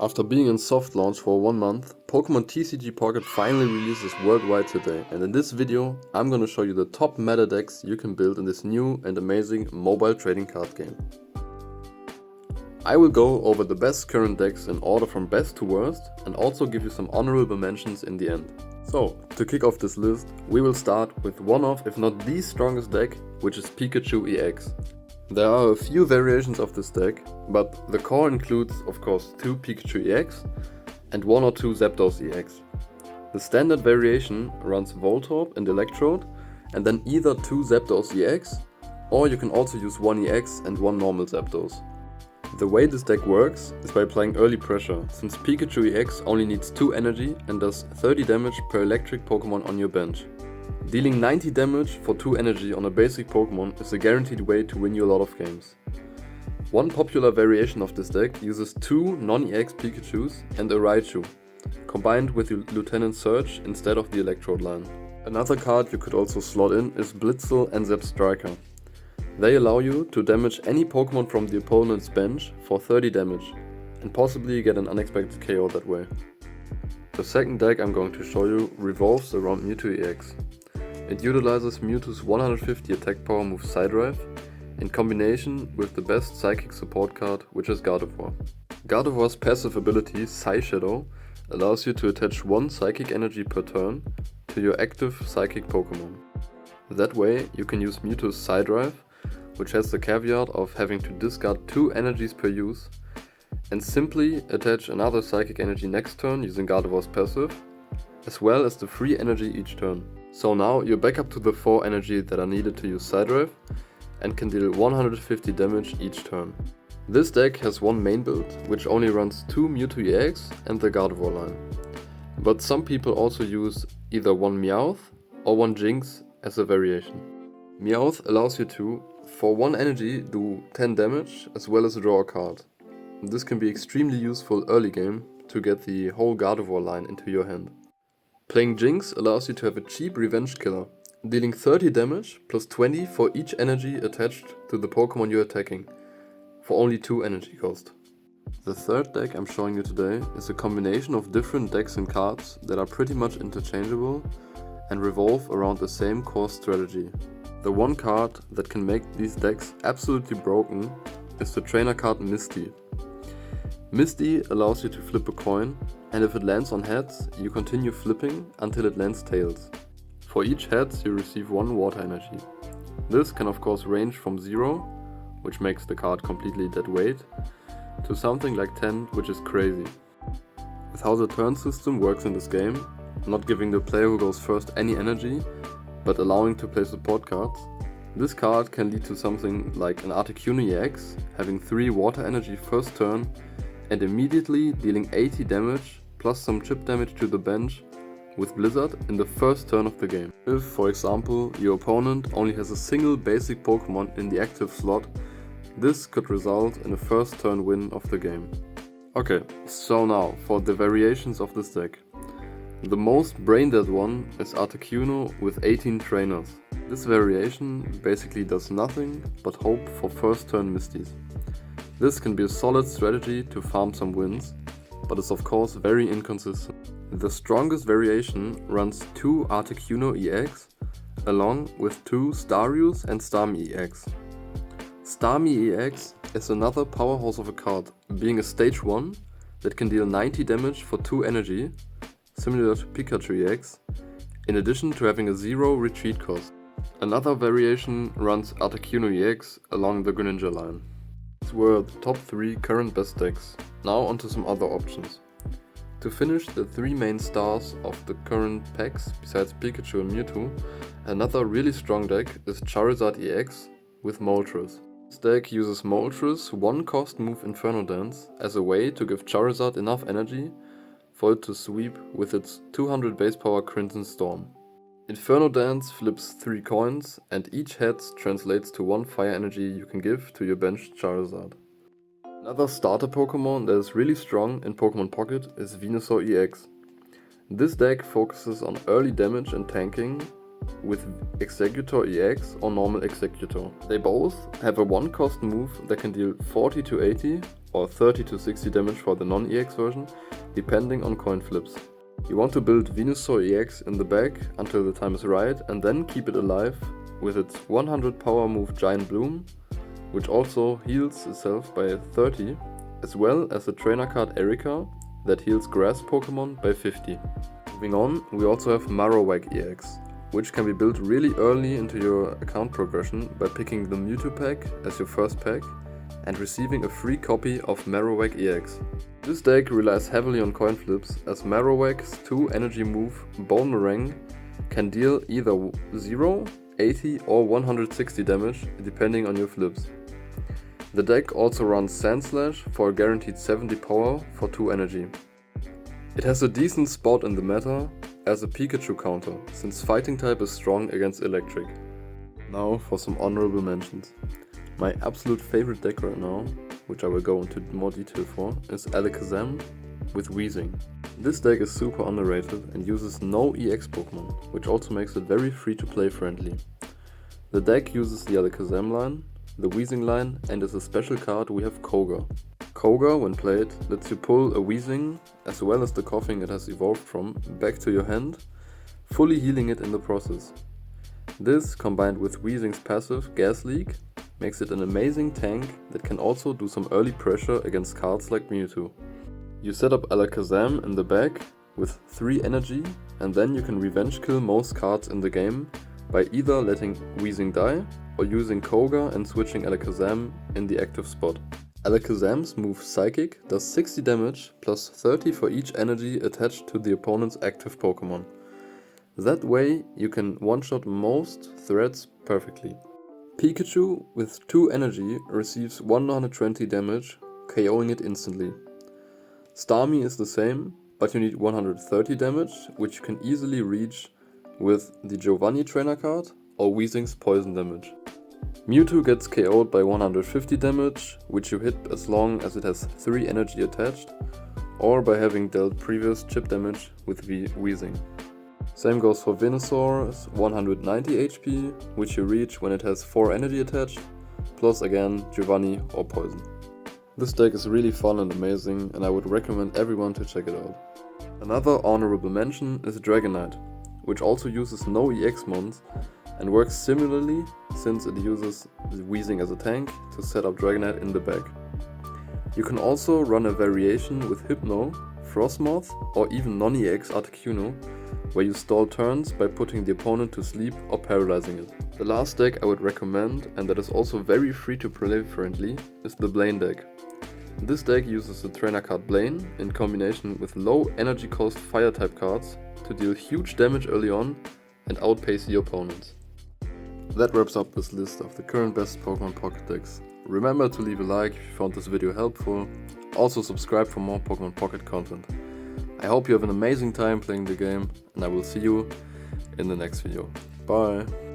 After being in soft launch for 1 month, Pokémon TCG Pocket finally releases worldwide today, and in this video I'm gonna show you the top meta decks you can build in this new and amazing mobile trading card game. I will go over the best current decks in order from best to worst and also give you some honorable mentions in the end. So, to kick off this list, we will start with one of, if not the strongest deck, which is Pikachu EX. There are a few variations of this deck, but the core includes of course 2 Pikachu EX and 1 or 2 Zapdos EX. The standard variation runs Voltorb and Electrode and then either 2 Zapdos EX, or you can also use 1 EX and 1 normal Zapdos. The way this deck works is by playing early pressure, since Pikachu EX only needs 2 energy and does 30 damage per electric Pokémon on your bench. Dealing 90 damage for 2 energy on a basic Pokémon is a guaranteed way to win you a lot of games. One popular variation of this deck uses 2 non-EX Pikachus and a Raichu, combined with Lieutenant Surge instead of the Electrode line. Another card you could also slot in is Blitzel and Zepstriker. They allow you to damage any Pokémon from the opponent's bench for 30 damage, and possibly get an unexpected KO that way. The second deck I'm going to show you revolves around Mewtwo EX. It utilizes Mewtwo's 150 attack power move Psydrive in combination with the best psychic support card, which is Gardevoir. Gardevoir's passive ability, Psy Shadow, allows you to attach 1 psychic energy per turn to your active psychic Pokémon. That way you can use Mewtwo's Psydrive, which has the caveat of having to discard 2 energies per use, and simply attach another psychic energy next turn using Gardevoir's passive, as well as the free energy each turn. So now you're back up to the 4 energy that are needed to use Psydrive and can deal 150 damage each turn. This deck has one main build, which only runs 2 Mewtwo EX and the Gardevoir line. But some people also use either 1 Meowth or 1 Jinx as a variation. Meowth allows you to, for 1 energy, do 10 damage as well as draw a card. This can be extremely useful early game to get the whole Gardevoir line into your hand. Playing Jinx allows you to have a cheap revenge killer, dealing 30 damage plus 20 for each energy attached to the Pokémon you're attacking, for only 2 energy cost. The third deck I'm showing you today is a combination of different decks and cards that are pretty much interchangeable and revolve around the same core strategy. The one card that can make these decks absolutely broken is the trainer card Misty. Misty allows you to flip a coin, and if it lands on heads, you continue flipping until it lands tails. For each heads you receive 1 water energy. This can of course range from 0, which makes the card completely dead weight, to something like 10, which is crazy. With how the turn system works in this game, not giving the player who goes first any energy, but allowing to play support cards, this card can lead to something like an Articuno EX having 3 water energy first turn and immediately dealing 80 damage plus some chip damage to the bench with Blizzard in the first turn of the game. If, for example, your opponent only has a single basic Pokémon in the active slot, this could result in a first turn win of the game. Okay, so now for the variations of this deck. The most brain-dead one is Articuno with 18 trainers. This variation basically does nothing but hope for first turn Misties. This can be a solid strategy to farm some wins, but is of course very inconsistent. The strongest variation runs 2 Articuno EX along with 2 Staryu and Starmie EX. Starmie EX is another powerhouse of a card, being a stage 1 that can deal 90 damage for 2 energy, similar to Pikachu EX, in addition to having a 0 retreat cost. Another variation runs Articuno EX along the Greninja line. These were the top 3 current best decks. Now onto some other options. To finish the 3 main stars of the current packs, besides Pikachu and Mewtwo, another really strong deck is Charizard EX with Moltres. This deck uses Moltres' 1 cost move Inferno Dance as a way to give Charizard enough energy for it to sweep with its 200 base power Crimson Storm. Inferno Dance flips 3 coins and each head translates to 1 fire energy you can give to your benched Charizard. Another starter Pokémon that is really strong in Pokémon Pocket is Venusaur EX. This deck focuses on early damage and tanking with Exeggutor EX or normal Exeggutor. They both have a 1 cost move that can deal 40 to 80 or 30 to 60 damage for the non-EX version, depending on coin flips. You want to build Venusaur EX in the back until the time is right and then keep it alive with its 100 power move Giant Bloom, which also heals itself by 30, as well as the trainer card Erika that heals grass Pokemon by 50. Moving on, we also have Marowak EX, which can be built really early into your account progression by picking the Mewtwo pack as your first pack and receiving a free copy of Marowak EX. This deck relies heavily on coin flips, as Marowak's 2 energy move Boomerang can deal either 0, 80 or 160 damage depending on your flips. The deck also runs Sandslash for a guaranteed 70 power for 2 energy. It has a decent spot in the meta as a Pikachu counter, since fighting type is strong against electric. Now for some honorable mentions. My absolute favorite deck right now, which I will go into more detail for, is Alakazam with Weezing. This deck is super underrated and uses no EX Pokemon, which also makes it very free to play friendly. The deck uses the Alakazam line, the Weezing line, and as a special card we have Koga. Koga, when played, lets you pull a Weezing, as well as the Coughing it has evolved from, back to your hand, fully healing it in the process. This, combined with Weezing's passive Gas Leak, makes it an amazing tank that can also do some early pressure against cards like Mewtwo. You set up Alakazam in the back with 3 energy, and then you can revenge kill most cards in the game by either letting Weezing die or using Koga and switching Alakazam in the active spot. Alakazam's move Psychic does 60 damage plus 30 for each energy attached to the opponent's active Pokemon. That way you can one-shot most threats perfectly. Pikachu with 2 energy receives 120 damage, KOing it instantly. Starmie is the same, but you need 130 damage, which you can easily reach with the Giovanni trainer card or Weezing's poison damage. Mewtwo gets KO'd by 150 damage, which you hit as long as it has 3 energy attached, or by having dealt previous chip damage with Weezing. Same goes for Venusaur's 190 HP, which you reach when it has 4 energy attached, plus again Giovanni or poison. This deck is really fun and amazing, and I would recommend everyone to check it out. Another honorable mention is Dragonite, which also uses no EX mons and works similarly since it uses Weezing as a tank to set up Dragonite in the back. You can also run a variation with Hypno, Frostmoth or even non-EX Articuno, where you stall turns by putting the opponent to sleep or paralyzing it. The last deck I would recommend, and that is also very free to play friendly, is the Blaine deck. This deck uses the trainer card Blaine in combination with low energy cost fire type cards to deal huge damage early on and outpace the opponents. That wraps up this list of the current best Pokemon Pocket decks. Remember to leave a like if you found this video helpful. Also subscribe for more Pokemon Pocket content. I hope you have an amazing time playing the game, and I will see you in the next video. Bye!